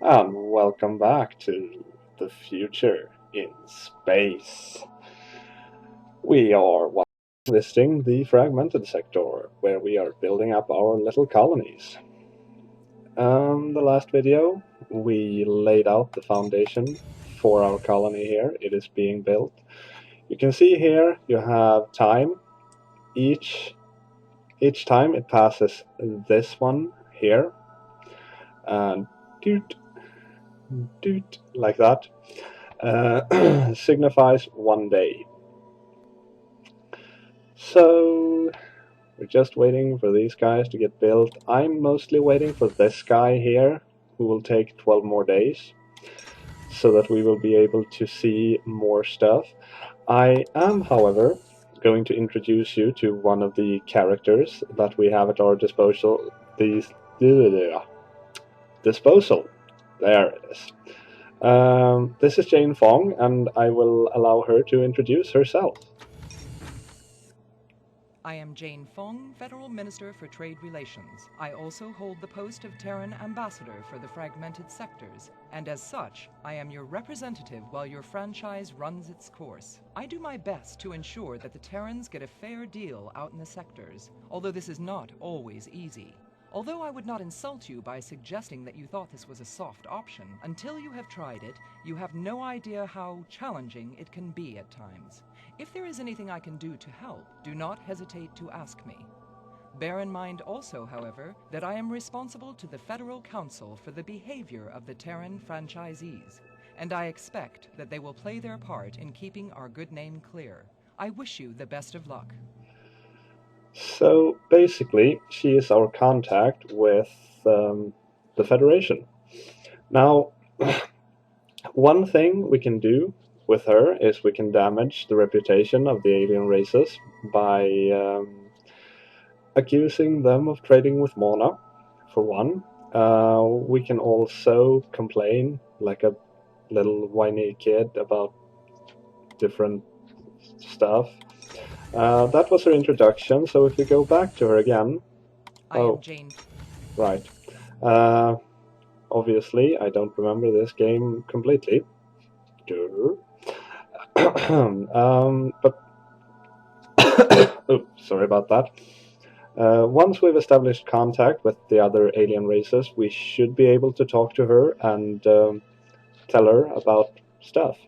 And welcome back to the future in space. We are visiting the fragmented sector where we are building up our little colonies. The last video, we laid out the foundation for our colony here. It is being built. You can see here you have time. Each time it passes this one here, and doot, doot, like that, signifies 1 day. So we're just waiting for these guys to get built. I'm mostly waiting for this guy here, who will take 12 more days, so that we will be able to see more stuff. I am, however, going to introduce you to one of the characters that we have at our disposal. Disposal. There it is. This is Jane Fong, and I will allow her to introduce herself. I am Jane Fong, Federal Minister for Trade Relations. I also hold the post of Terran Ambassador for the fragmented sectors, and as such, I am your representative while your franchise runs its course. I do my best to ensure that the Terrans get a fair deal out in the sectors, although this is not always easy. Although I would not insult you by suggesting that you thought this was a soft option, until you have tried it, you have no idea how challenging it can be at times. If there is anything I can do to help, do not hesitate to ask me. Bear in mind also, however, that I am responsible to the Federal Council for the behavior of the Terran franchisees, and I expect that they will play their part in keeping our good name clear. I wish you the best of luck. So basically, she is our contact with the Federation. Now, one thing we can do with her is we can damage the reputation of the alien races by accusing them of trading with Mona, for one. We can also complain like a little whiny kid about different stuff. That was her introduction, so if we go back to her again. I am Jane. Right. Obviously, I don't remember this game completely. But oh, sorry about that. Once we've established contact with the other alien races, we should be able to talk to her and tell her about stuff.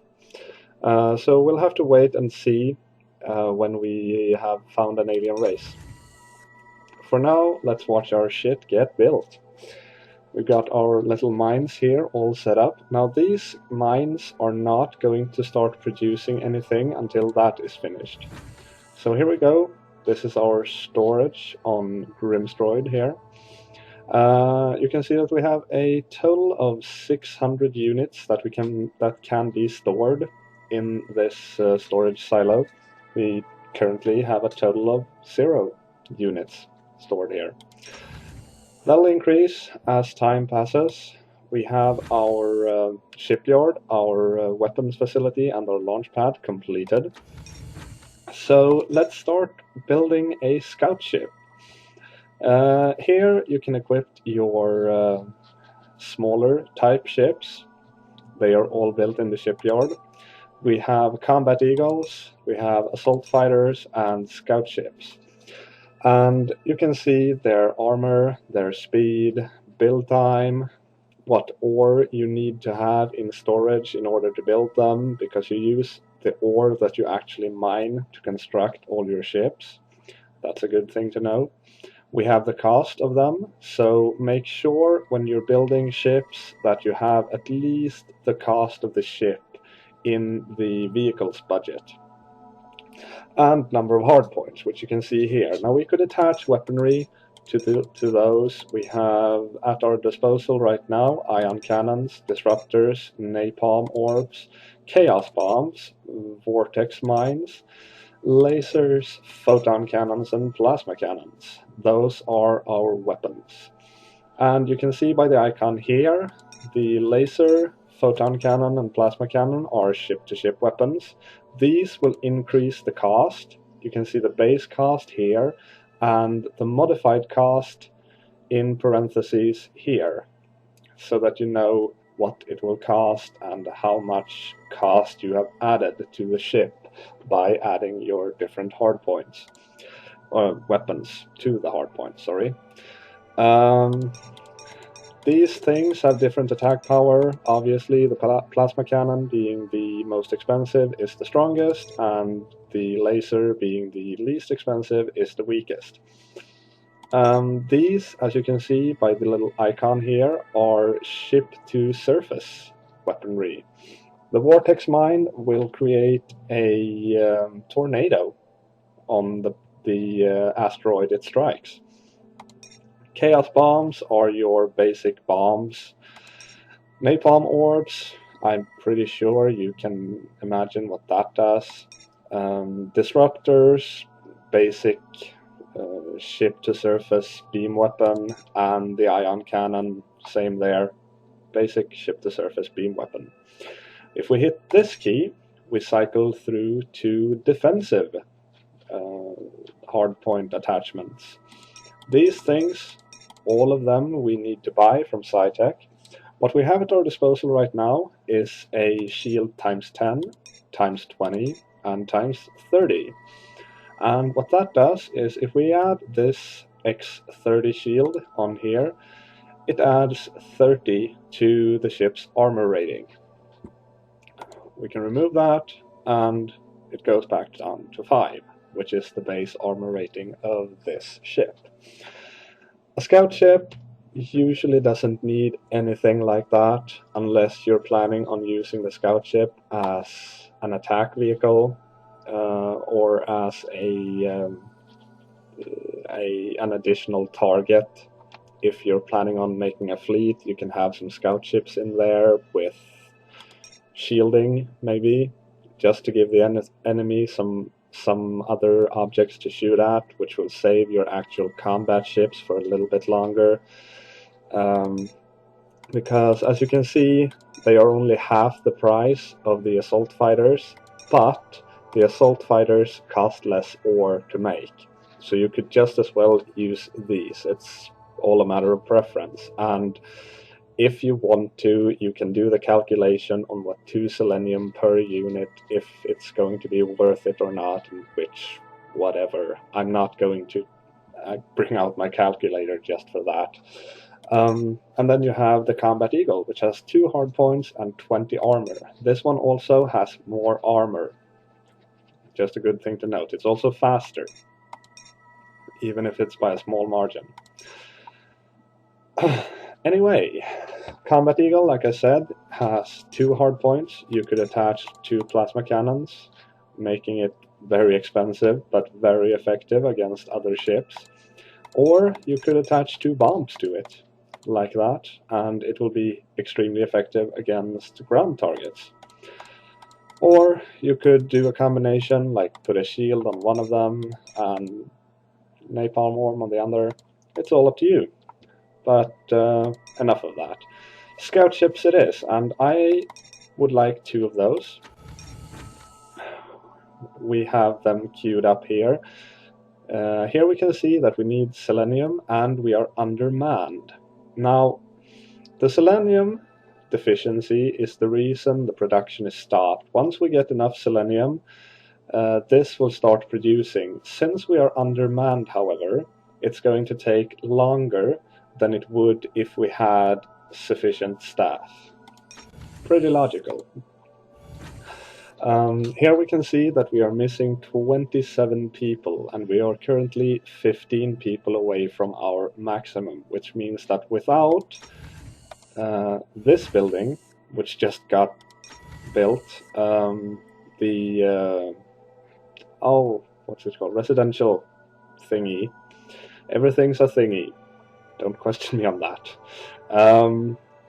So we'll have to wait and see when we have found an alien race. For now, let's watch our shit get built. We've got our little mines here all set up. Now these mines are not going to start producing anything until that is finished. So here we go. This is our storage on Grimstroid here. You can see that we have a total of 600 units that can be stored in this storage silo. We currently have a total of 0 units stored here. That'll increase as time passes. We have our shipyard, our weapons facility, and our launch pad completed. So let's start building a scout ship. Here you can equip your smaller type ships. They are all built in the shipyard. We have combat eagles, we have assault fighters, and scout ships. And you can see their armor, their speed, build time, what ore you need to have in storage in order to build them, because you use the ore that you actually mine to construct all your ships. That's a good thing to know. We have the cost of them, so make sure when you're building ships that you have at least the cost of the ship in the vehicle's budget. And number of hardpoints, which you can see here. Now we could attach weaponry to those. We have at our disposal right now ion cannons, disruptors, napalm orbs, chaos bombs, vortex mines, lasers, photon cannons, and plasma cannons. Those are our weapons. And you can see by the icon here, the laser, photon cannon, and plasma cannon are ship-to-ship weapons. These will increase the cost. You can see the base cost here, and the modified cost in parentheses here, so that you know what it will cost and how much cost you have added to the ship by adding your different hardpoints, or weapons to the hardpoint, sorry. These things have different attack power. Obviously, the plasma cannon, being the most expensive, is the strongest, and the laser, being the least expensive, is the weakest. These, as you can see by the little icon here, are ship-to-surface weaponry. The vortex mine will create a tornado on the asteroid it strikes. Chaos bombs are your basic bombs. Napalm orbs, I'm pretty sure you can imagine what that does. Disruptors, basic ship-to-surface beam weapon, and the ion cannon, same there, basic ship-to-surface beam weapon. If we hit this key, we cycle through to defensive hardpoint attachments. These things, all of them, we need to buy from SciTech. What we have at our disposal right now is a shield times 10, times 20, and times 30. And what that does is if we add this X30 shield on here, it adds 30 to the ship's armor rating. We can remove that and it goes back down to 5, which is the base armor rating of this ship. A scout ship usually doesn't need anything like that unless you're planning on using the scout ship as an attack vehicle or as an additional target. If you're planning on making a fleet, you can have some scout ships in there with shielding, maybe, just to give the enemy some other objects to shoot at, which will save your actual combat ships for a little bit longer. Because as you can see, they are only half the price of the assault fighters, but the assault fighters cost less ore to make. So you could just as well use these. It's all a matter of preference. And if you want to, you can do the calculation on what 2 selenium per unit, if it's going to be worth it or not, which, whatever. I'm not going to bring out my calculator just for that. And then you have the Combat Eagle, which has 2 hardpoints and 20 armor. This one also has more armor. Just a good thing to note. It's also faster, even if it's by a small margin. Anyway, Combat Eagle, like I said, has 2 hardpoints. You could attach 2 plasma cannons, making it very expensive but very effective against other ships. Or you could attach 2 bombs to it, like that, and it will be extremely effective against ground targets. Or you could do a combination, like put a shield on one of them and napalm orb on the other. It's all up to you. But enough of that. Scout ships it is, and I would like 2 of those. We have them queued up here. Here we can see that we need selenium and we are undermanned. Now, the selenium deficiency is the reason the production is stopped. Once we get enough selenium, this will start producing. Since we are undermanned, however, it's going to take longer than it would if we had sufficient staff. Pretty logical. Here we can see that we are missing 27 people, and we are currently 15 people away from our maximum, which means that without this building, which just got built, what's it called? Residential thingy. Everything's a thingy. Don't question me on that.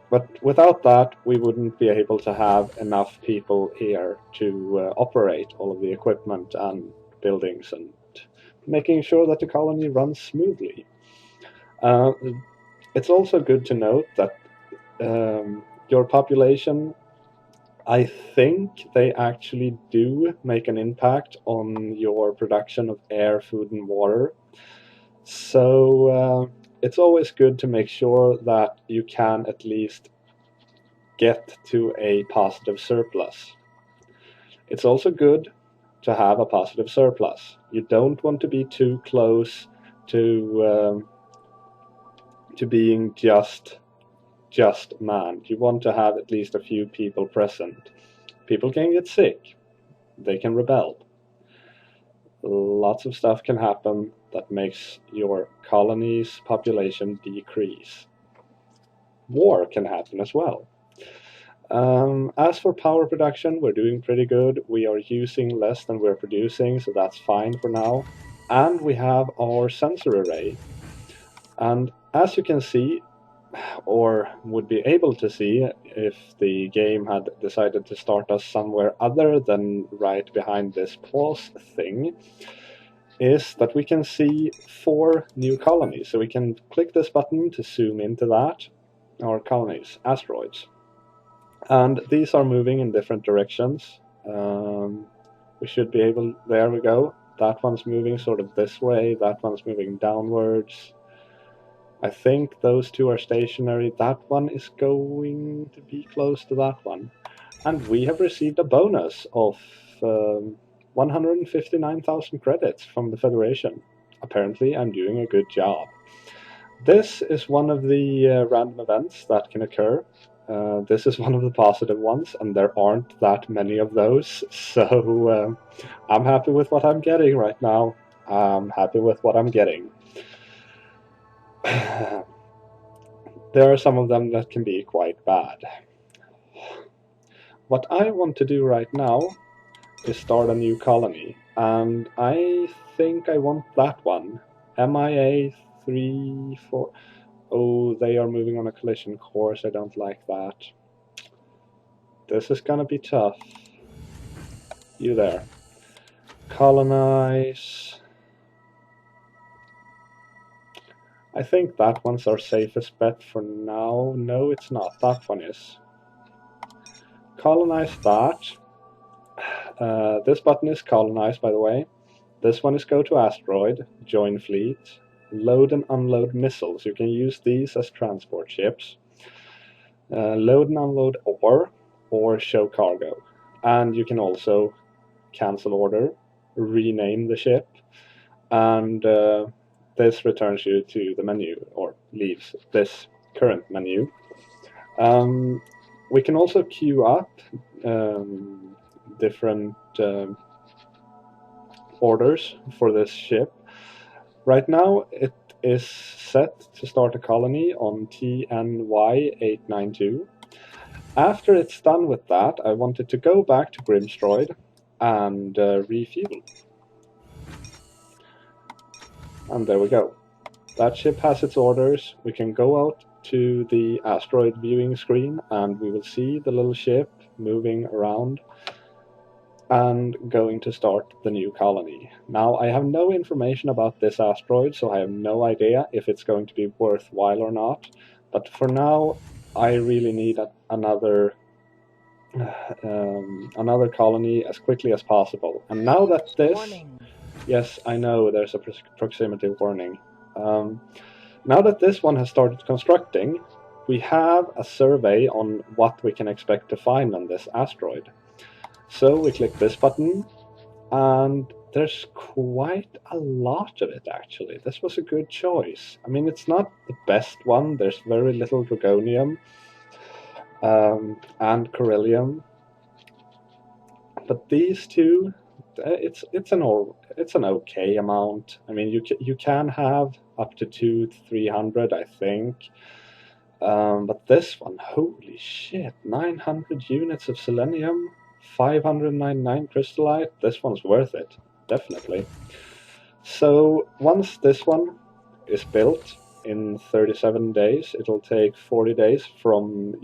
But without that, we wouldn't be able to have enough people here to operate all of the equipment and buildings and making sure that the colony runs smoothly. It's also good to note that your population, I think they actually do make an impact on your production of air, food, and water. So it's always good to make sure that you can at least get to a positive surplus. It's also good to have a positive surplus. You don't want to be too close to being just manned. You want to have at least a few people present. People can get sick. They can rebel. Lots of stuff can happen that makes your colony's population decrease. War can happen as well. As for power production, we're doing pretty good. We are using less than we're producing, so that's fine for now. And we have our sensor array. And as you can see, or would be able to see if the game had decided to start us somewhere other than right behind this pause thing, is that we can see 4 new colonies. So we can click this button to zoom into that, our colonies, asteroids. And these are moving in different directions. We should be able, there we go. That one's moving sort of this way, that one's moving downwards. I think those 2 are stationary. That one is going to be close to that one. And we have received a bonus of 159,000 credits from the Federation. Apparently, I'm doing a good job. This is one of the random events that can occur. This is one of the positive ones, and there aren't that many of those. So I'm happy with what I'm getting right now. I'm happy with what I'm getting. There are some of them that can be quite bad. What I want to do right now is start a new colony, and I think I want that one. MIA 3, 4. Oh, they are moving on a collision course. I don't like that. This is gonna be tough. You there. Colonize. I think that one's our safest bet for now. No, it's not. That one is. Colonize that. This button is colonize, by the way. This one is go to asteroid, join fleet, load and unload missiles. You can use these as transport ships. Load and unload ore, or show cargo. And you can also cancel order, rename the ship, and this returns you to the menu, or leaves this current menu. We can also queue up different orders for this ship. Right now it is set to start a colony on TNY892. After it's done with that, I want it to go back to Grimstroid and refuel. And there we go. That ship has its orders. We can go out to the asteroid viewing screen and we will see the little ship moving around and going to start the new colony. Now, I have no information about this asteroid, so I have no idea if it's going to be worthwhile or not. But for now, I really need another colony as quickly as possible. And now that this... Warning. Yes, I know there's a proximity warning. Now that this one has started constructing, we have a survey on what we can expect to find on this asteroid. So we click this button, and there's quite a lot of it actually. This was a good choice. I mean, it's not the best one. There's very little dragonium and Corellium, but these two, it's an okay amount. I mean, you can have up to 200-300, I think. But this one, holy shit, 900 units of selenium, 599 crystallite. This one's worth it, definitely. So once this one is built in 37 days, it'll take 40 days from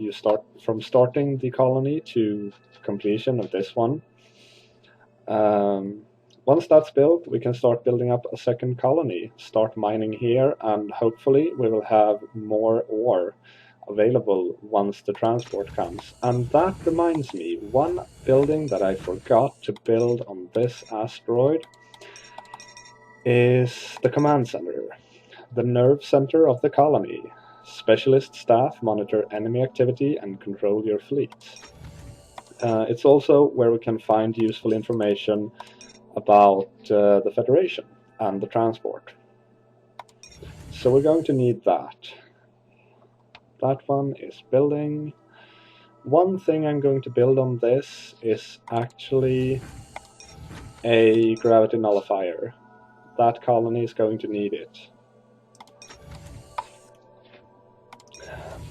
starting the colony to completion of this one. Once that's built, we can start building up a second colony, start mining here, and hopefully we will have more ore available once the transport comes. And that reminds me, one building that I forgot to build on this asteroid is the command center, the nerve center of the colony. Specialist staff monitor enemy activity and control your fleet. It's also where we can find useful information about the Federation and the transport. So we're going to need that. That one is building. One thing I'm going to build on this is actually a gravity nullifier. That colony is going to need it.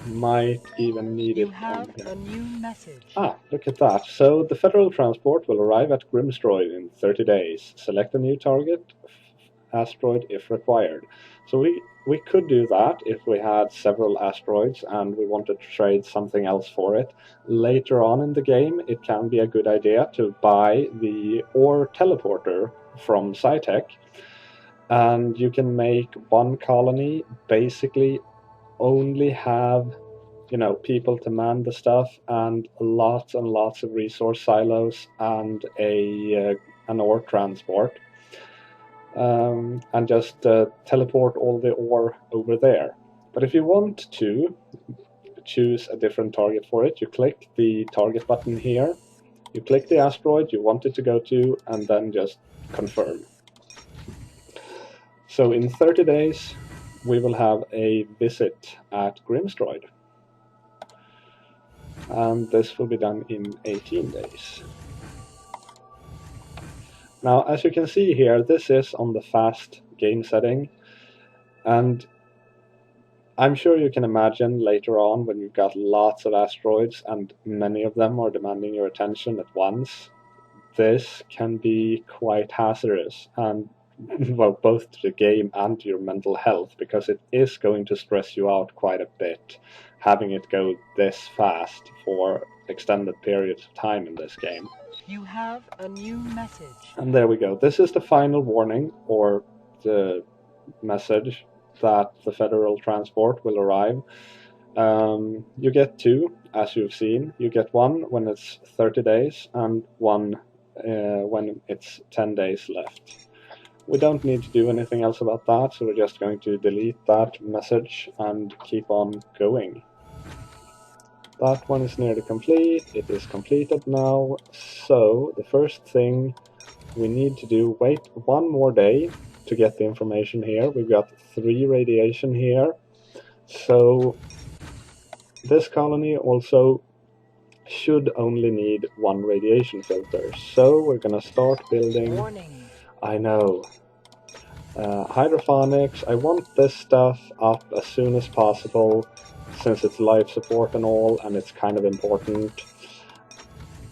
Might even need You it have on here. a new message. Look at that. So the Federal transport will arrive at Grimstroid in 30 days. Select a new target asteroid if required. So we could do that if we had several asteroids and we wanted to trade something else for it. Later on in the game, it can be a good idea to buy the ore teleporter from SciTech, and you can make one colony basically only have, you know, people to man the stuff and lots and lots of resource silos and an ore transport, and just teleport all the ore over there. But if you want to choose a different target for it, you click the target button here, you click the asteroid you want it to go to, and then just confirm. So in 30 days we will have a visit at Grimstroid, and this will be done in 18 days. Now, as you can see here, this is on the fast game setting, and I'm sure you can imagine later on when you've got lots of asteroids and many of them are demanding your attention at once, this can be quite hazardous, and well, both to the game and to your mental health, because it is going to stress you out quite a bit having it go this fast for extended periods of time in this game. You have a new message. And there we go. This is the final warning, or the message that the Federal transport will arrive. You get two, as you've seen. You get one when it's 30 days and one when it's 10 days left. We don't need to do anything else about that, so we're just going to delete that message and keep on going. That one is nearly complete. It is completed now. So the first thing we need to do, wait one more day to get the information here. We've got 3 radiation here. So this colony also should only need 1 radiation filter. So we're gonna start building. Warning. I know. Hydroponics, I want this stuff up as soon as possible, since it's life support and all, and it's kind of important.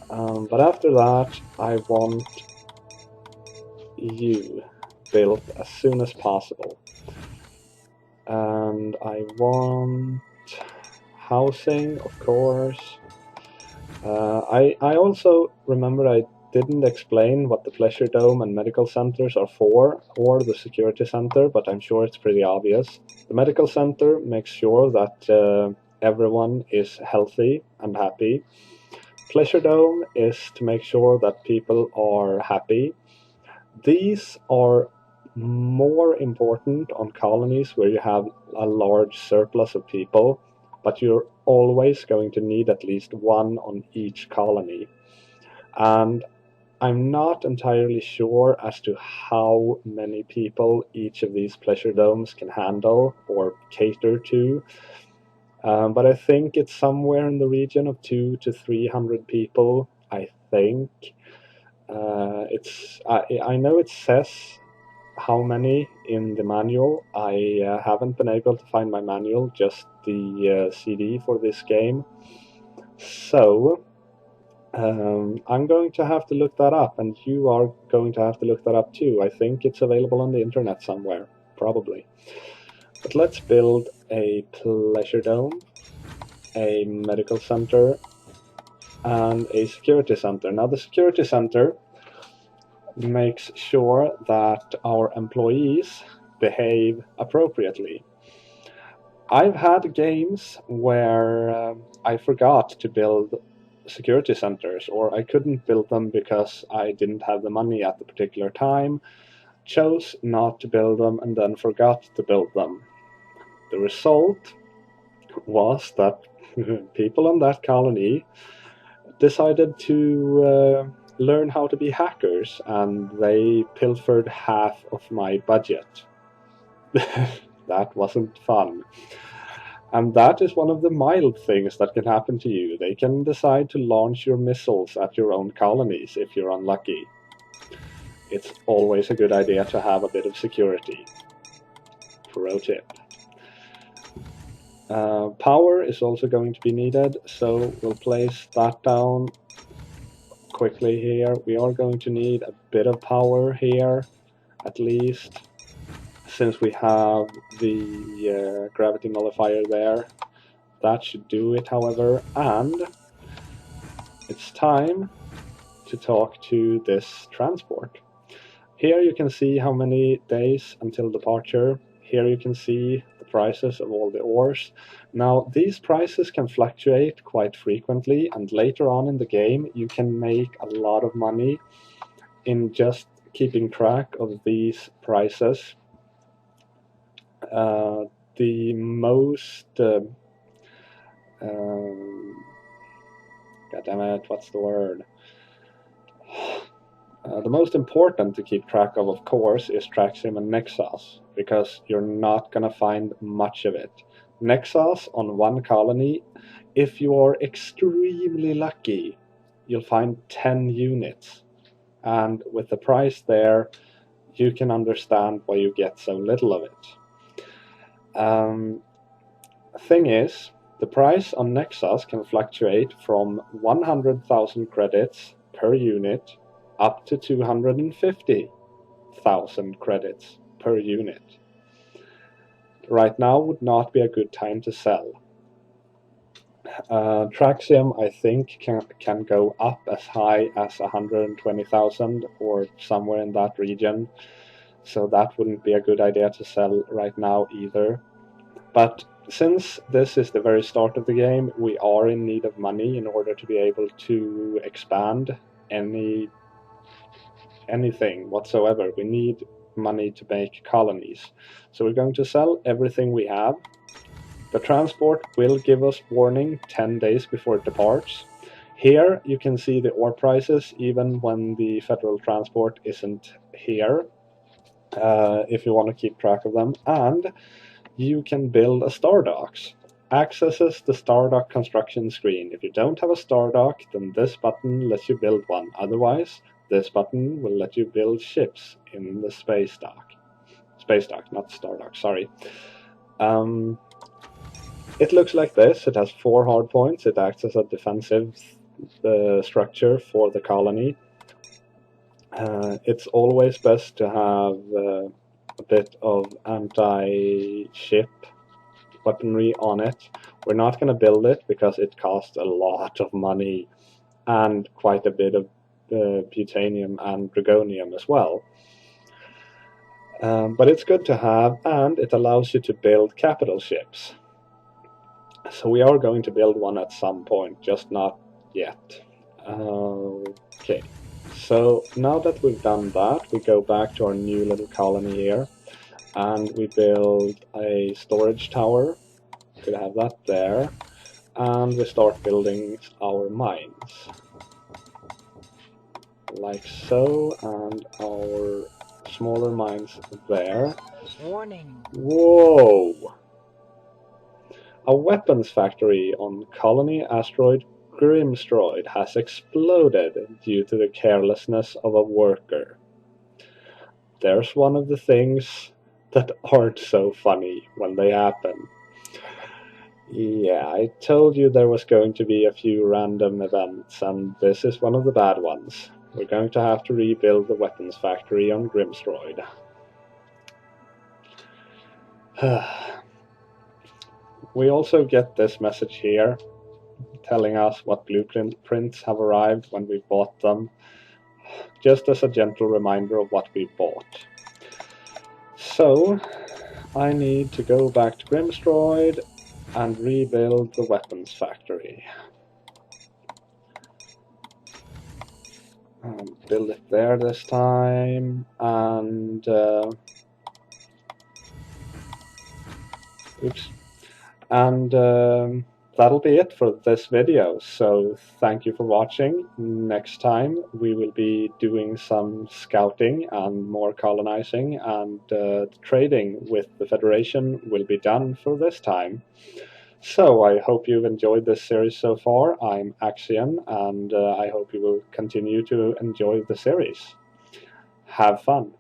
But after that, I want you built as soon as possible. And I want housing, of course. I also remember I didn't explain what the Pleasure Dome and medical centers are for, or the security center, but I'm sure it's pretty obvious. The medical center makes sure that everyone is healthy and happy. Pleasure Dome is to make sure that people are happy. These are more important on colonies where you have a large surplus of people, but you're always going to need at least one on each colony. And I'm not entirely sure as to how many people each of these pleasure domes can handle or cater to, but I think it's somewhere in the region of 200 to 300 people, I think. I know it says how many in the manual. I haven't been able to find my manual, just the CD for this game. So I'm going to have to look that up, and you are going to have to look that up too. I think it's available on the internet somewhere, probably. But let's build a pleasure dome, a medical center, and a security center. Now the security center makes sure that our employees behave appropriately. I've had games where I forgot to build security centers, or I couldn't build them because I didn't have the money at the particular time, chose not to build them, and then forgot to build them. The result was that people on that colony decided to learn how to be hackers, and they pilfered half of my budget. That wasn't fun. And that is one of the mild things that can happen to you. They can decide to launch your missiles at your own colonies if you're unlucky. It's always a good idea to have a bit of security. Pro tip. Power is also going to be needed, so we'll place that down quickly here. We are going to need a bit of power here, at least, since we have the gravity nullifier there. That should do it, however, and it's time to talk to this transport. Here you can see how many days until departure. Here you can see the prices of all the ores. Now, these prices can fluctuate quite frequently, and later on in the game you can make a lot of money in just keeping track of these prices. The most goddammit, what's the word? The most important to keep track of course, is Acciyn and Nexus, because you're not going to find much of it. Nexus on one colony, if you are extremely lucky, you'll find 10 units. And with the price there, you can understand why you get so little of it. Thing is, the price on Nexus can fluctuate from 100,000 credits per unit up to 250,000 credits per unit. Right now would not be a good time to sell. Acciyn, I think, can go up as high as 120,000 or somewhere in that region, so that wouldn't be a good idea to sell right now either. But since this is the very start of the game, we are in need of money in order to be able to expand anything whatsoever. We need money to make colonies. So we're going to sell everything we have. The transport will give us warning 10 days before it departs. Here you can see the ore prices even when the federal transport isn't here, if you want to keep track of them. And you can build a star docks. Accesses the star dock construction screen. If you don't have a star dock, then this button lets you build one. Otherwise, this button will let you build ships in the space dock. Space dock, not star dock, sorry. It looks like this. It has 4 hard points. It acts as a defensive structure for the colony. It's always best to have a bit of anti-ship weaponry on it. We're not going to build it because it costs a lot of money and quite a bit of plutonium and dragonium as well. But it's good to have, and it allows you to build capital ships. So we are going to build one at some point, just not yet. Okay, so now that we've done that, we go back to our new little colony here, and we build a storage tower. Could have that there, and we start building our mines. Like so, and our smaller mines there. Warning. Whoa! A weapons factory on Colony Asteroid Grimstroid has exploded due to the carelessness of a worker. There's one of the things that aren't so funny when they happen. Yeah, I told you there was going to be a few random events, and this is one of the bad ones. We're going to have to rebuild the weapons factory on Grimstroid. We also get this message here, telling us what blueprints have arrived when we bought them, just as a gentle reminder of what we bought. So, I need to go back to Grimstroid and rebuild the weapons factory. Build it there this time, and oops. And that'll be it for this video. So thank you for watching. Next time we will be doing some scouting and more colonizing, and trading with the Federation will be done for this time. So I hope you've enjoyed this series so far. I'm Acciyn, and I hope you will continue to enjoy the series. Have fun!